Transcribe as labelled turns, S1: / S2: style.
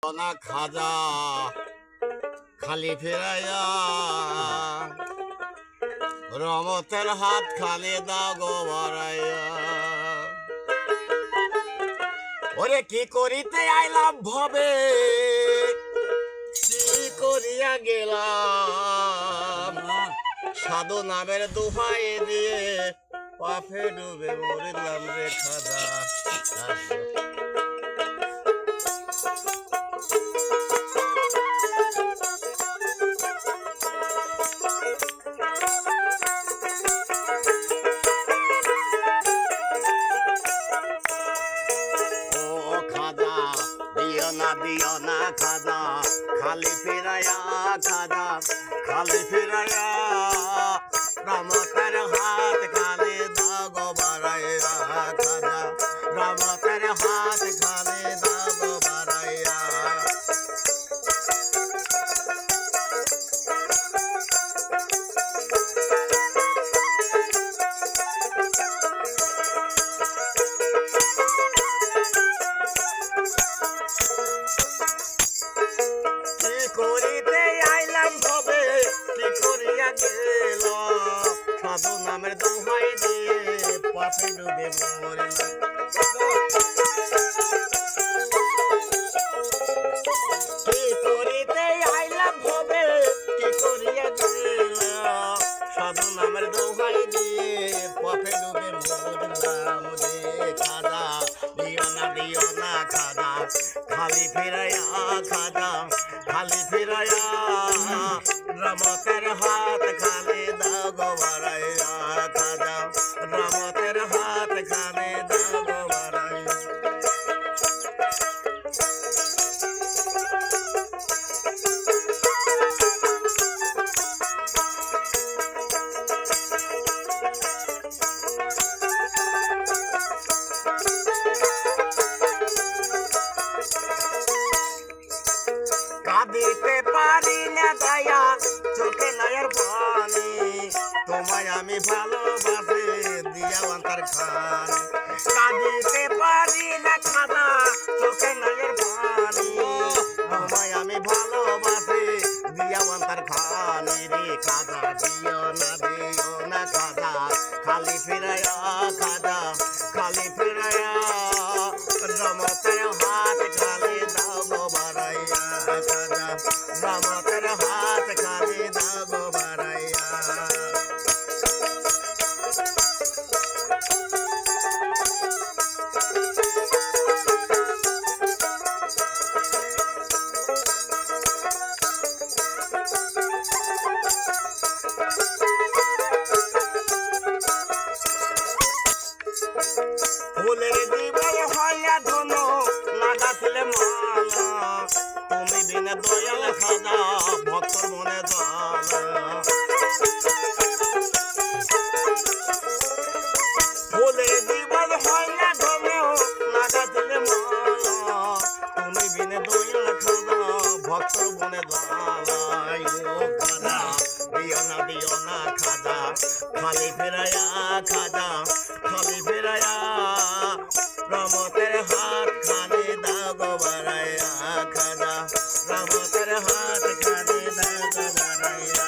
S1: না খাজা খালি ফেরাইয়া রমতের হাত খালি দাও গো বাড়াইয়া। ওরে কি করিতে আইলাম ভবে কি করিয়া গেলাম, সাধু নামের দোহাই দিয়ে পাপে ডুবে মরিলাম রে খাজা। দিও না খাজা খালি ফিরাইয়া, খাজা খালি ফিরাইয়া রমতের হাত খালি দাও গো বাড়াইয়া। খাজা রমতের হাত খালি দাও গো বাড়াইয়া। করিতে আইলাম ভবে কি করিয়া গেল, সাধু নামের দোহাই দিয়ে পাপে ডুবে মরিলাম। কি করিতে আইলাম ভবে কি করিয়া গেল, সাধু নামের দোহাই দিয়ে পাপে ডুবে মরিলাম রে খাজা। দিও না খাজা খালি ফিরাইয়া, খাজা খালি ফিরাইয়া রমতের হাত খালি দাও গো বাড়াইয়া। খাজা রমতের হাত খালি দাও গো বাড়াইয়া। কাঁদিতে পারি না দয়া চোখে নয়ের পানি, তোমায় আমি ভালোবাসি দিয়া অন্তর খানি। কাঁদিতে পারি না খাজা চোখে নয়ের পানি, তোমায় আমি ভালোবাসি দিয়া অন্তর খানি রে খাজা। দিও না খাজা খালি ফিরাইয়া, খাজা খালি ফিরাইয়া রমতের হাত খালি দাও গো বাড়াইয়া। খাজা রমতের হাত খালি দাও গো বাড়াইয়া। ফুলের জীবন হইয়া ধন লাগাছিলে মালা, তুমি বিনা দয়াল খাজা ভক্তর মনে জ্বালা। ফুলের জীবন হইয়া ধন লাগাছিলে মালা, তুমি বিনা দয়াল খাজা ভক্তর মনে জ্বালা। খাজা দিও না খাজা খালি ফেরাইয়া, খাজা খালি ফেরাইয়া রমতের হাত খালি দাও গো বাড়াইয়া। খাজা রমতের হাত খালি দাও গো বাড়াইয়া।